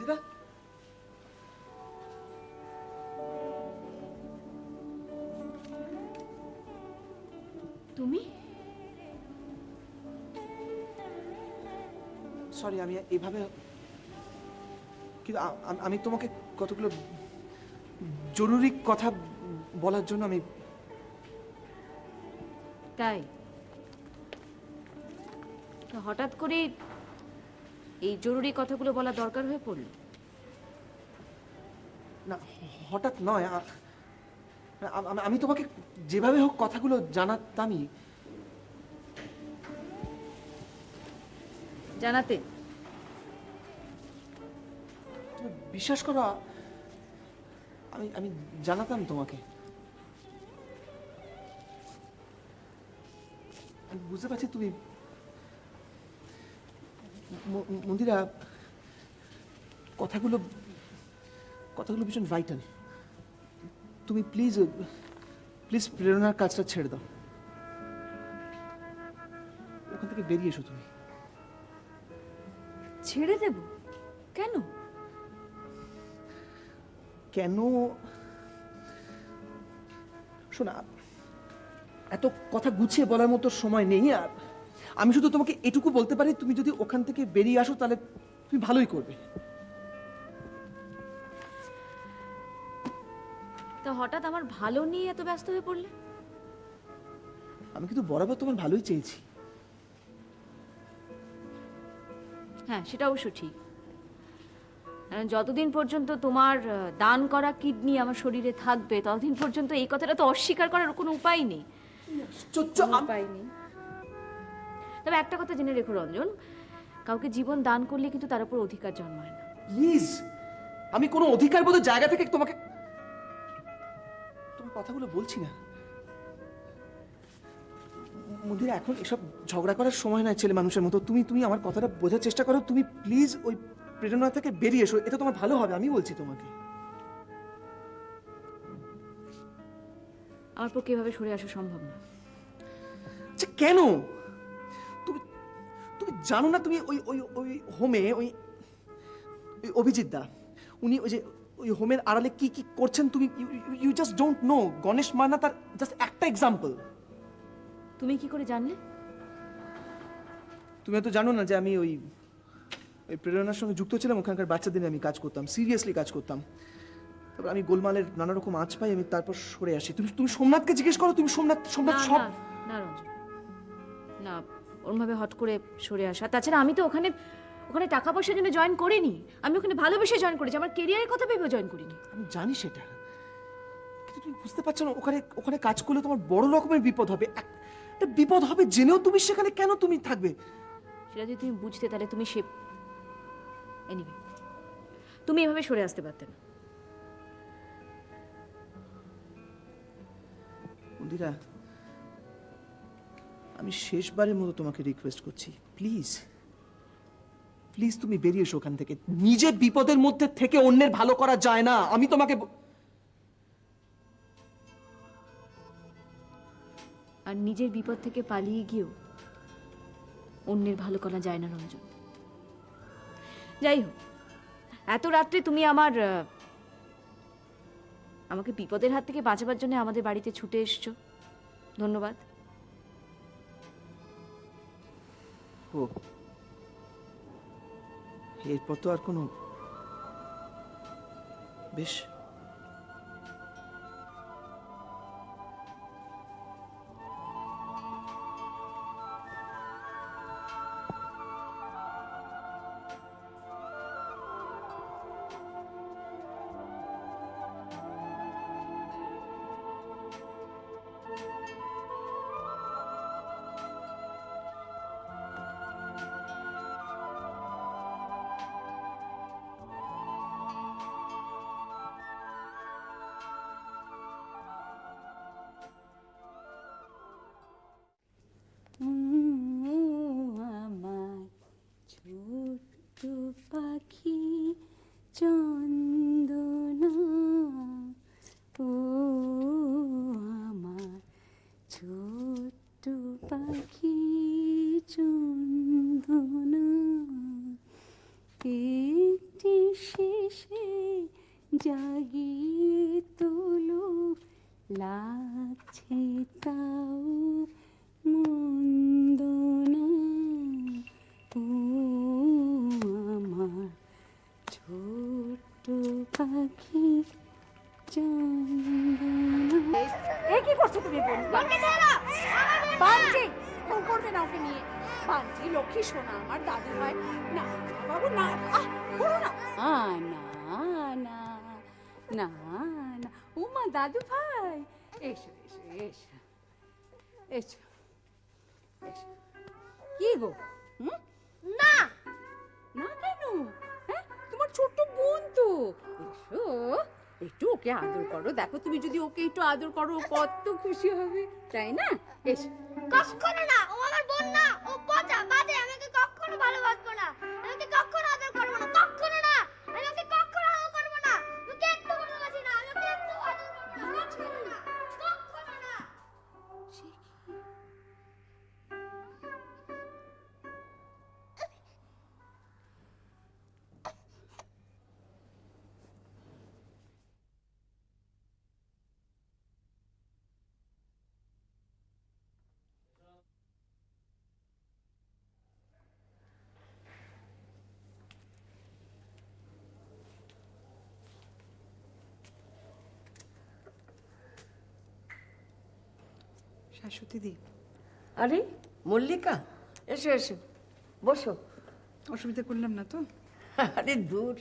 মন্দিরা, তুমি? সরি, আমি এইভাবে, কিন্তু আমি তোমাকে কতগুলো জরুরি কথা বলার জন্য আমি। তাই তো হঠাৎ করে এই জরুরি কথাগুলো বলা দরকার হয়ে পড়ল? না, হঠাৎ নয়। আমি তোমাকে যেভাবে হোক কথাগুলো জানাতামই। জানাতে? তুমি বিশ্বাস করো, আমি জানাতাম তোমাকে। আমি বুঝতে পারছি তুমি মন্দিরা, কথাগুলো ভীষণ ভাইটাল। তুমি প্লিজ প্রেরণার কাজটা ছেড়ে দাও। ওখান থেকে বেরিয়ে এসো তুমি। ছেড়ে দেব? কেন? কেন? শোনা, এত কথা গুছিয়ে বলার মতো সময় নেই। আর আমি শুধু তোমাকে এটুকু বলতে পারি, তুমি যদি ওখান থেকে বেরিয়ে আসো তাহলে তুমি ভালোই করবে। তা হঠাৎ আমার ভালো নিয়ে এত ব্যস্ত হয়ে পড়লে? আমি কিন্তু বরাবর তোমার ভালোই চেয়েছি। হ্যাঁ, সেটা অবশ্য ঠিক। কারণ যতদিন পর্যন্ত তোমার দান করা কিডনি আমার শরীরে থাকবে, ততদিন পর্যন্ত এই কথাটা তো অস্বীকার করার কোনো উপায় নেই। উপায় নেই। তবে একটা কথা জেনে রেখো রঞ্জন, কাউকে জীবন দান করলে কিন্তু তার উপর অধিকার জন্মায় না। প্লিজ, আমি কোনো অধিকার বোধের জায়গা থেকে তোমাকে তোমার কথাগুলো বলছি না। মন্দিরা, এখন এসব ঝগড়া করার সময় নয় ছেলে মানুষের মতো। তুমি আমার কথাটা বোঝার চেষ্টা করো। তুমি প্লিজ ওই প্রেরণা থেকে বেরিয়ে এসো, এটা তোমার ভালো হবে, আমি বলছি তোমাকে। আমার পক্ষে এভাবে সরে আসা সম্ভব না। আচ্ছা, কেন? তুমি তুমি জানো না, তুমি ওই ওই ওই হোমে ওই অভিজিৎ দা, উনি ওই হোমের আড়ালে কি কি করছেন তুমি you just don't know. Ganesh Manna তার জাস্ট একটা এক্সাম্পল। তুমি কি করে জানলে? তুমি হয়তো জানো না যে আমি ওই প্রেরণার সঙ্গে যুক্ত ছিলাম। ওখানকার বাচ্চাদের আমি কাজ করতাম, সিরিয়াসলি কাজ করতাম। তারপর আমি গোলমালের নানা রকম আঁচ পাই, আমি তারপর সরে আসি। তুমি সোমনাথকে জিজ্ঞেস করো, তুমি সোমনাথ সব। না রঞ্জন, না, ওরমভাবে হট করে সরে আসা। তাছাড়া আমি তো ওখানে টাকা পয়সার জন্য জয়েন করিনি। আমি ওখানে ভালোবেসে জয়েন করেছি, আমার কেরিয়ারের কথা ভেবে জয়েন করিনি। আমি জানি সেটা, কিন্তু তুমি বুঝতে পারছো না, ওখানে কাজ করলে তোমার বড় রকমের বিপদ হবে। একটা বিপদ হবে জেনেও তুমি সেখানে কেন তুমি থাকবে? সেটা যদি তুমি বুঝতে, তাহলে তুমি এনিওয়ে, তুমি এভাবে সরে আসতে পারতে না। মন্দিরা, আমি শেষবারের মতো তোমাকে রিকোয়েস্ট করছি, প্লিজ তুমি বেরিয়ে এসো ওখান থেকে। নিজের বিপদের মধ্যে থেকে অন্যের ভালো করা যায় না। আমি তোমাকে আর নিজের বিপদ থেকে পালিয়ে গিয়েও অন্যের ভালো করা যায় না রঞ্জন। যাই হোক, এত রাত্রে তুমি আমাকে বিপদের হাত থেকে বাঁচাবার জন্য আমাদের বাড়িতে ছুটে এসছো, ধন্যবাদ। ও, এরপর তো আর কোনো, বেশ। আমার ছোট্ট পাখি চন্দনা, ও আমার ছোট্ট পাখি চন্দনা, একটি শেষে জাগিয়ে তোলো, লাগছে তাও মন্দ না। ও আমার ছোট্ট পাখি চন্দনা। এ কি করছো তুমি? বাঞ্জি, ফোন করবে না ওকে নিয়ে। বাঞ্জি লক্ষ্মী সোনা, আমার দাদু ভাই। না বাবু না, করো না। না না না না, উমা দাদু ভাই, এসো এসো এসো এসো এসো। কি গো? না না কেন? হ্যাঁ, তোমার ছোট্ট বোন তো। এসো, একটু ওকে আদর করো। দেখো, তুমি যদি ওকে একটু আদর করো, ও কত খুশি হবে, তাই না? এসো। কখনো না, ও আমার বোন না, ও পচা বাজে। আমি ওকে কখনো ভালোবাসবো না, আমি ওকে কখনো আদর করবো না, কখনো না। আমি ওকে কখনো আদর করবো না, আমি ওকে একটু ভালোবাসি না, আমি ওকে একটু আদর করবো না, কখনো না, কখনো না। শাশ্বতী দি, আরে মল্লিকা, এসো এসো, বসো। অসুবিধা করলাম না তো? আরে দূর,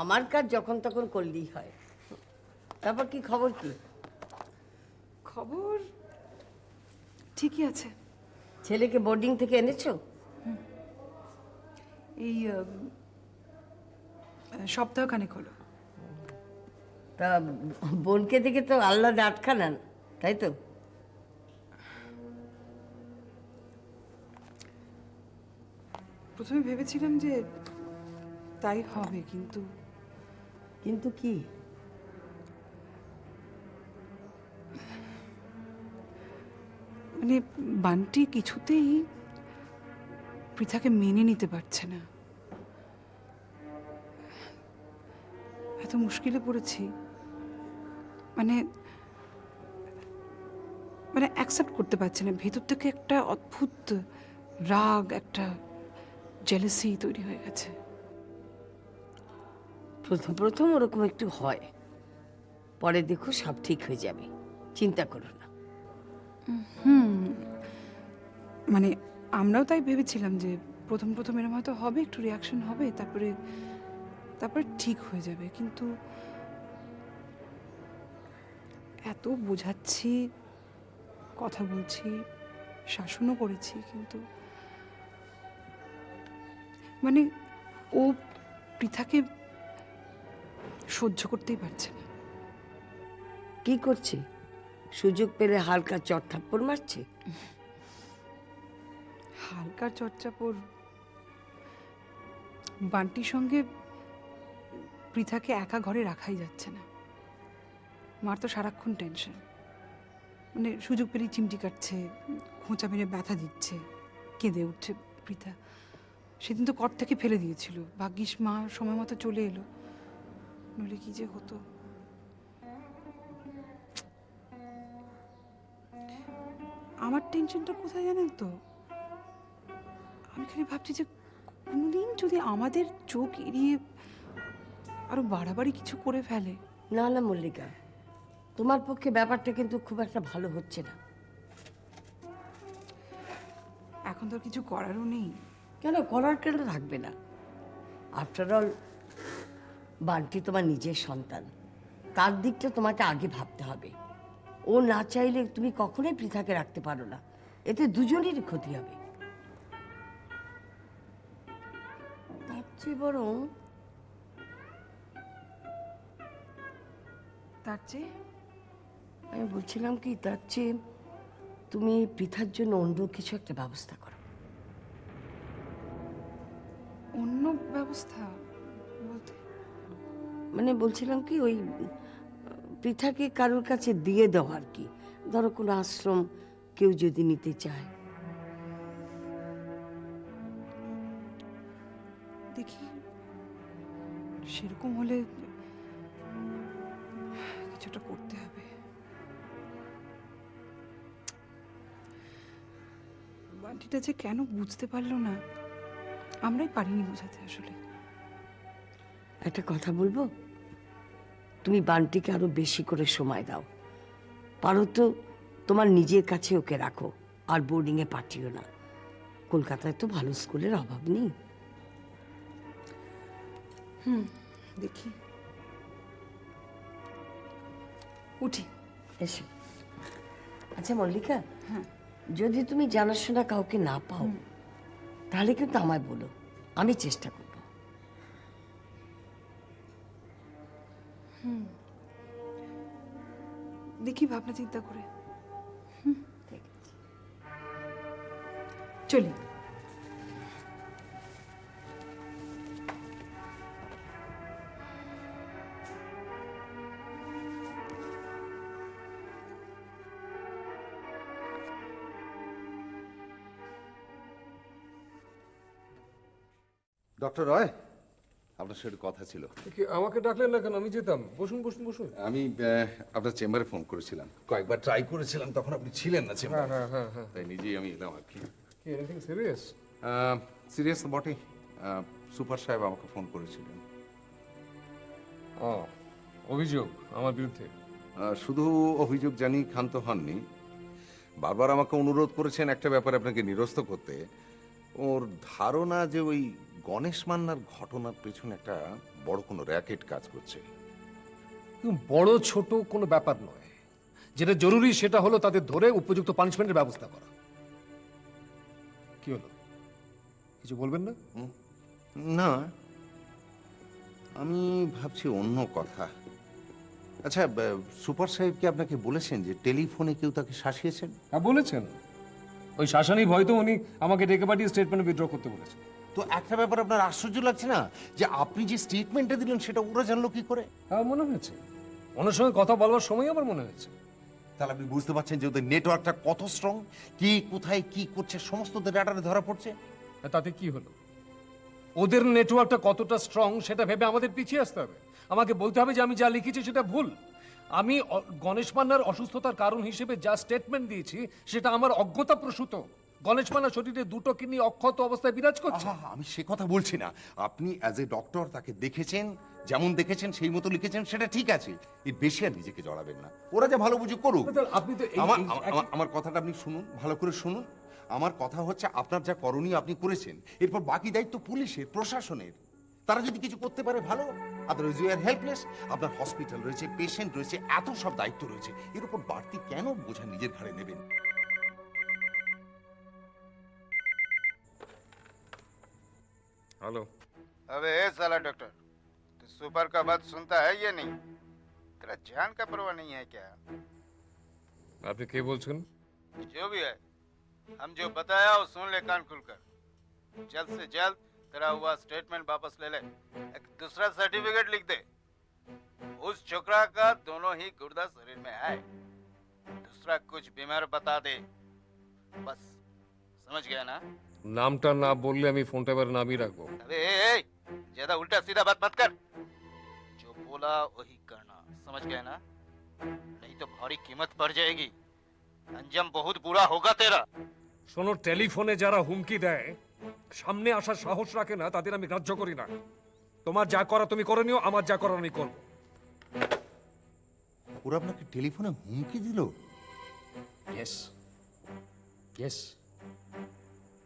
আমার কাজ যখন তখন করলেই হয়। তারপর কি খবর? কি খবর ঠিকই আছে। ছেলেকে বোর্ডিং থেকে এনেছো? এই সপ্তাহখানেক হলো। তা বোনকে দেখে তো আল্লাহ আটখানা, তাই তো? প্রথমে ভেবেছিলাম যে তাই হবে, কিন্তু কিন্তু কি? মানে বান্টি কিছুতেই পৃথাকে মেনে নিতে পারছে না। এত মুশকিলে পড়েছি, মানে মানে অ্যাকসেপ্ট করতে পারছে না। ভেতর থেকে একটা অদ্ভুত রাগ, একটা জেলাসি তৈরি হয়ে গেছে। প্রথম প্রথম ওরকম একটু হয়, পরে দেখো সব ঠিক হয়ে যাবে, চিন্তা করো না। মানে আমরাও তাই ভেবেছিলাম যে প্রথম প্রথম এরকম হয়তো হবে, একটু রিয়াকশন হবে, তারপরে তারপরে ঠিক হয়ে যাবে। কিন্তু এত বোঝাচ্ছি, কথা বলছি, শাসনও করেছি, কিন্তু মানে ও পৃথাকে সহ্য করতেই পারছে না। কি করছে? সুযোগ পেলে হালকা চট থাপ্পড় মারছে? হালকা চর্চাপর বান্টির সঙ্গে পৃথাকে একা ঘরে রাখাই যাচ্ছে না। মার তো সারাক্ষণ টেনশন, মানে সুযোগ পেলেই চিমটি কাটছে, খোঁচা মেরে ব্যথা দিচ্ছে, কেঁদে উঠছে পৃথা। সেদিন তো কর থেকে ফেলে দিয়েছিল, ভাগ্যিস মা সময় মতো চলে এলো, নইলে কি যে হতো। আমার টেনশনটা কোথায় জানেন তো? আমি খালি ভাবছি যে কোনোদিন যদি আমাদের চোখ এড়িয়ে আরো বাড়াবাড়ি কিছু করে ফেলে। না না মল্লিকা, তোমার পক্ষে ব্যাপারটা কিন্তু খুব একটা ভালো হচ্ছে না। এখন তো আর কিছু করারও নেই। কেন করার কেন থাকবে না? আফটার অল বান্টি তোমার নিজের সন্তান, তার দিকটা তোমাকে আগে ভাবতে হবে। ও না চাইলে তুমি কখনোই পৃথাকে রাখতে পারো না, এতে দুজনেরই ক্ষতি হবে। তার চেয়ে বরং তার চেয়ে আমি বলছিলাম কি, তার চেয়ে তুমি পৃথার জন্য অন্য কিছু একটা ব্যবস্থা করো। অন্য ব্যবস্থা বলতে? মানে বলছিলাম কি, ওই পৃথাকে কারোর কাছে দিয়ে দাও আর কি। ধরো কোনো আশ্রম কেউ যদি নিতে চায়। দেখি সেরকম হলে কিছুটা করতে হবে। বান্টিটা যে কেন বুঝতে পারলো না, আমরাই পারিনি বোঝাতে আসলে। একটা কথা বলবো, তুমি বান্টিকে আরো বেশি করে সময় দাও। পারো তো তোমার নিজের কাছে ওকে রাখো, আর বোর্ডিংয়ে পাঠিও না। কলকাতায় তো ভালো স্কুলের অভাব নেই। দেখি, উঠি। এসো। আচ্ছা মল্লিকা, যদি তুমি জানাশোনা কাউকে না পাও তাহলে কিন্তু আমায় বলো, আমি চেষ্টা করব। দেখি ভাবনা চিন্তা করে। ঠিক আছে। চলি। ডক্টর রয়, আপনার সাথে কথা ছিল। কি আমাকে ডাকলেন না কেন? আমি যেতাম। বসুন বসুন বসুন। আমি আপনার চেম্বারে ফোন করেছিলাম, কয়েকবার ট্রাই করেছিলাম, তখন আপনি ছিলেন না চেম্বারে। হ্যাঁ। তাই নিজেই আমি এলাম আর কি। কি এনিথিং সিরিয়াস? সিরিয়াস তো বটে। সুপার সাহেব আমাকে ফোন করেছিলেন। অভিযোগ আমার বিরুদ্ধে? শুধু অভিযোগ জানি ক্ষান্ত হননি, বারবার আমাকে অনুরোধ করেছেন একটা ব্যাপারে আপনাকে নিরস্ত করতে। ওর ধারণা যে ওই গণেশ মান্নার ঘটনার পেছনে একটা বড় কোনো র্যাকেট কাজ করছে। বড় ছোট কোনো ব্যাপার নয়, যেটা জরুরি সেটা হলো তাদের ধরে উপযুক্ত পানিশমেন্টের ব্যবস্থা করা। কি হলো, কিছু বলবেন না? না, আমি ভাবছি অন্য কথা। আচ্ছা, সুপার সাহেব কি আপনাকে বলেছেন যে টেলিফোনে কেউ তাকে শাসিয়েছেন? হ্যাঁ বলেছেন। ওই শাসানি ভয় তো উনি আমাকে ডেকে পাঠিয়ে স্টেটমেন্ট উইথড্র করতে বলেছেন। তো একটা ব্যাপার আপনার আশ্চর্য লাগছে না যে আপনি যে স্টেটমেন্টটা দিলেন সেটা ওরা জানলো কি করে? হ্যাঁ মনে হয়েছে, ওনার সঙ্গে কথা বলবার সময় আমার মনে হয়েছে। তাহলে আপনি বুঝতে পারছেন যে ওদের নেটওয়ার্কটা কত স্ট্রং, কি কোথায় কি করছে সমস্ত ওদের রাডারে ধরা পড়ছে। তাতে কি হলো? ওদের নেটওয়ার্কটা কতটা স্ট্রং সেটা ভেবে আমাদের পিছিয়ে আসতে হবে। আমাকে বলতে হবে যে আমি যা লিখেছি সেটা ভুল। আমি গণেশ মান্নার অসুস্থতার কারণ হিসেবে যা স্টেটমেন্ট দিয়েছি সেটা আমার অজ্ঞতা প্রসূত। গণেশ মান্নার শরীরে দুটো কিডনি অক্ষত অবস্থায় বিরাজ করছে। আমি সে কথা বলছি না। আপনি অ্যাজ এ ডক্টর তাকে দেখেছেন, যেমন দেখেছেন সেই মতো লিখেছেন, সেটা ঠিক আছে। এর বেশি আর নিজেকে জড়াবেন না। ওরা যে ভালো বুঝে করুক। আপনি তো আমার কথাটা আপনি শুনুন, ভালো করে শুনুন। আমার কথা হচ্ছে আপনার যা করণীয় আপনি করেছেন, এরপর বাকি দায়িত্ব পুলিশের, প্রশাসনের। তারা যদি কিছু করতে পারে ভালো, আদারওয়াইজ ইউ আর হেল্পলেস। আপনার হসপিটাল রয়েছে, পেশেন্ট রয়েছে, এত সব দায়িত্ব রয়েছে, এর উপর বাড়তি কেন বোঝা নিজের ঘাড়ে নেবেন? हेलो। अबे ए साला डॉक्टर, तू सुपर का बात सुनता है या नहीं? तेरा जान का परवाह नहीं है क्या? আপনি কে বলছেন? जो भी है, हम जो बताया वो सुन ले कान खुलकर। जल्द से जल्द तेरा हुआ स्टेटमेंट वापस ले ले, एक दूसरा सर्टिफिकेट लिख दे। उस छोकरा का दोनों ही गुर्दा शरीर में है, दूसरा कुछ बीमार बता दे, बस समझ गया ना? নামটা না বললে আমি ফোনটা এবার নামিয়ে রাখবো। अबे ए, ज्यादा उल्टा सीधा बात मत कर, जो बोला वही करना, समझ गया ना? नहीं तो भारी कीमत पड़ जाएगी, अंजाम बहुत बुरा होगा तेरा। শোনো, টেলিফোনে যারা হুমকি দেয়, সামনে আসার সাহস রাখে না, তাদের আমি গ্রাহ্য করি না। তোমার যা করা তুমি করে নিও, আমার যা করার আমি করব। ওরা আপনাকে টেলিফোনে হুমকি দিল? Yes yes.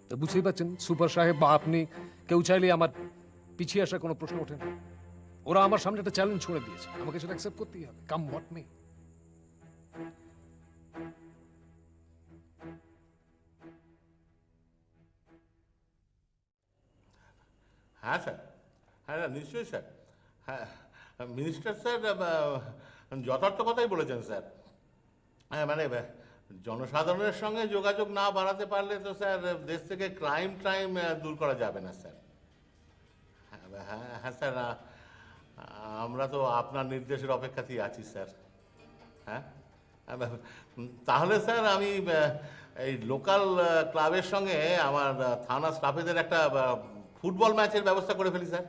তো বুঝতেই পারছেন, সুপার সাহেব বা আপনি কেউ চাইলে আমার পিছিয়ে আসার কোনো প্রশ্ন ওঠে না। ওরা আমার সামনে একটা চ্যালেঞ্জ ছুড়ে দিয়েছে, আমাকে সেটা অ্যাকসেপ্ট করতেই হবে, কাম হোয়াট মে। হ্যাঁ স্যার, হ্যাঁ নিশ্চয়ই স্যার। হ্যাঁ মিনিস্টার স্যার যথার্থ কথাই বলেছেন স্যার। হ্যাঁ মানে জনসাধারণের সঙ্গে যোগাযোগ না বাড়াতে পারলে তো স্যার দেশ থেকে ক্রাইম দূর করা যাবে না স্যার। হ্যাঁ হ্যাঁ স্যার, আমরা তো আপনার নির্দেশের অপেক্ষাতেই আছি স্যার। হ্যাঁ তাহলে স্যার আমি এই লোকাল ক্লাবের সঙ্গে আমার থানা স্টাফেদের একটা ফুটবল ম্যাচের ব্যবস্থা করে ফেলি স্যার।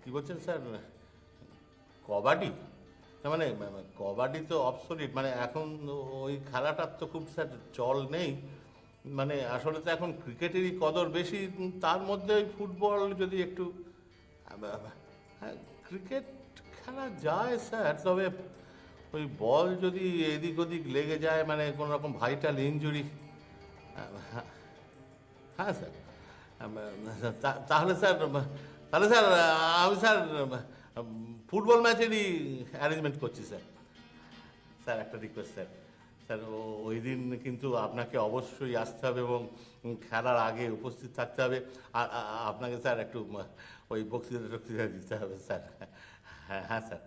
কি বলছেন স্যার? কবাডি? না মানে কবাডি তো অবসলিট, মানে এখন ওই খেলাটার তো খুব স্যার চল নেই। মানে আসলে তো এখন ক্রিকেটেরই কদর বেশি, তার মধ্যে ওই ফুটবল যদি একটু, হ্যাঁ ক্রিকেট খেলা যায় স্যার, তবে ওই বল যদি এদিক ওদিক লেগে যায়, মানে কোনো রকম ভাইটাল ইনজুরি, হ্যাঁ স্যার তাহলে স্যার আমি স্যার ফুটবল ম্যাচেরই অ্যারেঞ্জমেন্ট করছি স্যার। স্যার একটা রিকোয়েস্ট স্যার, স্যার ওই দিন কিন্তু আপনাকে অবশ্যই আসতে হবে এবং খেলার আগে উপস্থিত থাকতে হবে। আর আপনাকে স্যার একটু ওই বক্তৃতা দিতে হবে স্যার। হ্যাঁ স্যার,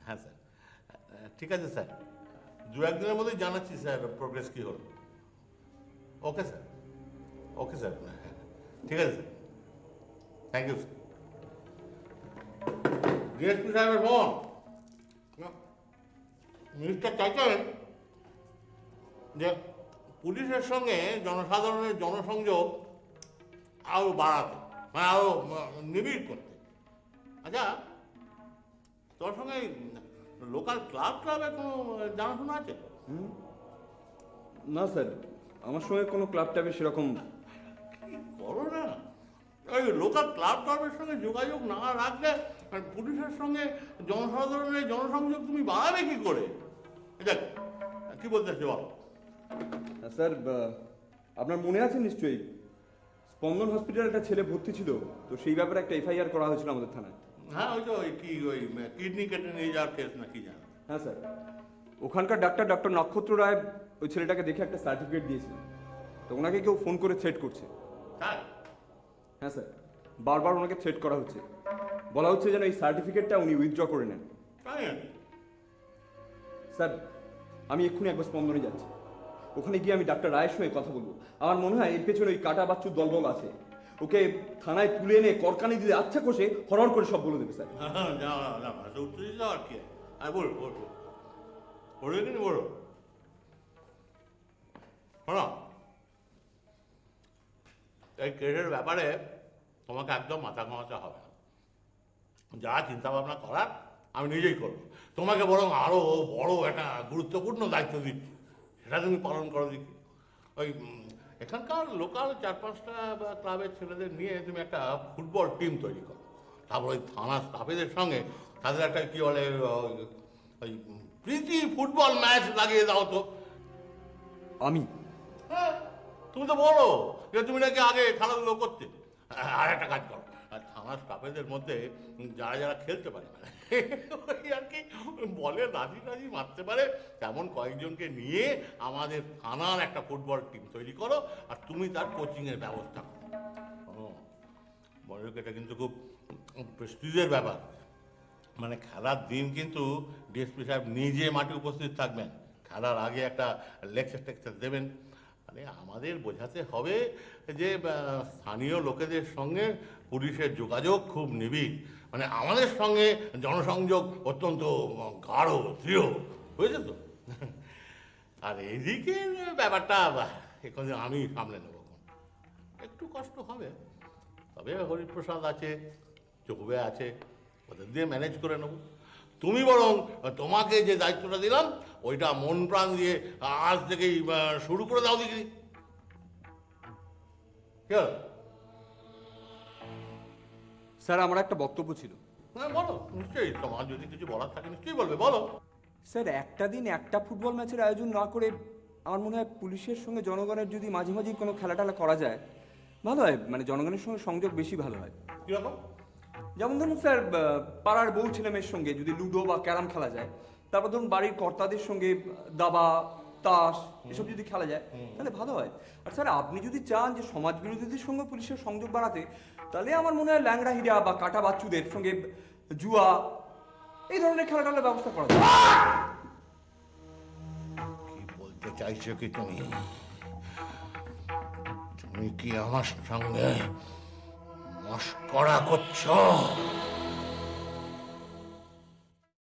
হ্যাঁ স্যার, ঠিক আছে স্যার, 2-1 দিনের মধ্যেই জানাচ্ছি স্যার প্রোগ্রেস কী হলো। ওকে স্যার, ওকে স্যার, ঠিক আছে sir, thank you sir. DSP সাহেবের ফোন। মিনিস্টার চাইছেন যে পুলিশের সঙ্গে জনসাধারণের জনসংযোগ আরও বাড়াতে, মানে আরও নিবিড় করতে। আচ্ছা, তোর সঙ্গে লোকাল ক্লাবের কোনো জানাশোনা আছে? না স্যার, আমার সঙ্গে কোনো ক্লাব টাবে সেরকম করো না। ওই লোকাল ক্লাবের সঙ্গে যোগাযোগ না রাখলে পুলিশের সঙ্গে জনসাধারণের জনসংযোগ তুমি বাড়াবে কি করে? দেখ কি বলতে চাচ্ছি বল। স্যার, আপনার মনে আছে নিশ্চয়ই স্পন্দন হসপিটালে একটা ছেলে ভর্তি ছিল, তো সেই ব্যাপারে একটা এফআইআর করা হয়েছিল আমাদের থানায়। হ্যাঁ ওই তো ওই কি ওই কিডনি কেটে নিয়ে যাওয়ার কেস না কি জানো? হ্যাঁ স্যার, ওখানকার ডক্টর নক্ষত্র রায় ওই ছেলেটাকে দেখে একটা সার্টিফিকেট দিয়েছিলেন, তো ওনাকে কেউ ফোন করে থ্রেট করছে। হ্যাঁ হ্যাঁ স্যার, বারবার ওনাকে থ্রেট করা হচ্ছে, বলা হচ্ছে যেন এই সার্টিফিকেটটা উনি উইথড্র করে নেন। তাই নাকি? স্যার, আমি এক্ষুনি একবার স্পন্দনে যাচ্ছি, ওখানে গিয়ে আমি ডাক্তার রায়ের সঙ্গে কথা বলবো। আমার মনে হয় এর পেছনে ওই কাটা বাচ্চুর দলবল আছে, ওকে থানায় তুলে এনে করকানি দিলে আচ্ছা কষে হরহর করে সব বলে দেবে স্যার। উত্তেজিত আর কি, আর বল বল বলো কিন্তু বলো। শোনো, এই কেসের ব্যাপারে তোমাকে একদম মাথা ঘামাতে হবে না। যা চিন্তা ভাবনা করার আমি নিজেই করবো। তোমাকে বরং আরও বড় একটা গুরুত্বপূর্ণ দায়িত্ব দিচ্ছি, সেটা তুমি পালন করো দেখি। ওই এখানকার লোকাল 4-5টা ক্লাবের ছেলেদের নিয়ে তুমি একটা ফুটবল টিম তৈরি করো। তারপর ওই থানা স্টাফেদের সঙ্গে তাদের একটা কী বলে ওই প্রীতি ফুটবল ম্যাচ লাগিয়ে দাও তো। আমি? হ্যাঁ, তুমি তো বলো যে তুমি নাকি আগে খেলাধুলো করতে। আর একটা কাজ করো, আর থানার স্টাফেদের মধ্যে যারা যারা খেলতে পারে, মানে ওই আর কি বলে রাজি মারতে পারে, তেমন কয়েকজনকে নিয়ে আমাদের থানার একটা ফুটবল টিম তৈরি করো, আর তুমি তার কোচিংয়ের ব্যবস্থা করো। মনে হোক এটা কিন্তু খুব প্রেস্টিজের ব্যাপার। মানে খেলার দিন কিন্তু ডিএসপি সাহেব নিজে মাঠে উপস্থিত থাকবেন, খেলার আগে একটা লেকচার টেকচার দেবেন। মানে আমাদের বোঝাতে হবে যে স্থানীয় লোকেদের সঙ্গে পুলিশের যোগাযোগ খুব নিবিড়, মানে আমাদের সঙ্গে জনসংযোগ অত্যন্ত গাঢ় দৃঢ়, বুঝেছো তো? আর এদিকের ব্যাপারটা এখানে আমি সামলে নেব, একটু কষ্ট হবে, তবে হরিপ্রসাদ আছে, চৌবে আছে, ওদের দিয়ে ম্যানেজ করে নেব। তুমি বরং তোমাকে যে দায়িত্বটা দিলাম ওইটা মন প্রাণ দিয়ে আজ থেকেই শুরু করে দাও দেখি। স্যার, আমার একটা বক্তব্য ছিল। হ্যাঁ বলো, নিশ্চয়ই তোমার যদি কিছু বলার থাকে নিশ্চয়ই বলবে, বলো। স্যার, একটা দিন একটা ফুটবল ম্যাচের আয়োজন না করে আমার মনে হয় পুলিশের সঙ্গে জনগণের যদি মাঝে মাঝে কোনো খেলা টেলা করা যায় ভালো হয়, মানে জনগণের সঙ্গে সংযোগ বেশি ভালো হয়। কীরকম? যেমন ধরুন স্যার, পাড়ার বউ ছেলেমেয়ের সঙ্গে যদি লুডো বা ক্যারাম খেলা যায়, তারপর ধরুন বাড়ির কর্তাদের সঙ্গে দাবা তাস এসব যদি খেলা যায় তাহলে ভালো হয়। আর স্যার, আপনি যদি চান যে সমাজ বিরোধীদের সঙ্গে পুলিশের সংযোগ বাড়াতে, তাহলে আমার মনে হয় ল্যাংড়া হীরা বা কাটা বাচ্চুদের সঙ্গে জুয়া এই ধরনের খেলা টেলার ব্যবস্থা করা যায়। কি বলতে চাইছো কি তুমি? তুমি কি আমার সঙ্গে মস্করা করছো?